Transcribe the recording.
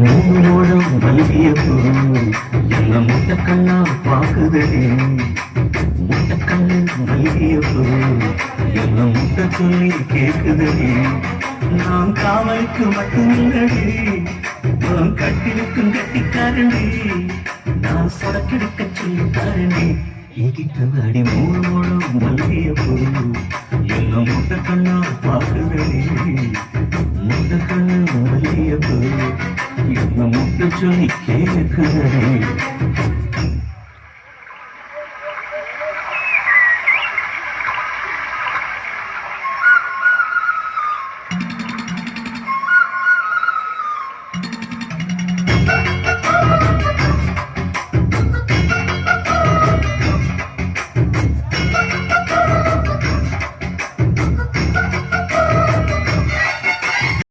மூணோடம் மல்லிய என்ன முட்டை கண்ணா பாக்குதே முட்டை கண்ணு மல்லிய என்ன முட்டை சொல்லி கேக்குதே நான் காவலுக்கு மட்டுமில்லடி நான் கட்டிருக்கும் கட்டிக்காரண்டி நான் சொடக்கெடுக்க சொல்லி தாரண்டி என்கிட்ட அடி மூணோடம் மல்லிய என்ன முட்டை கண்ணா பாக்குதே முட்டை கண்ணு மல்லிய என்ன முட்டை சொல்லி கேட்குதே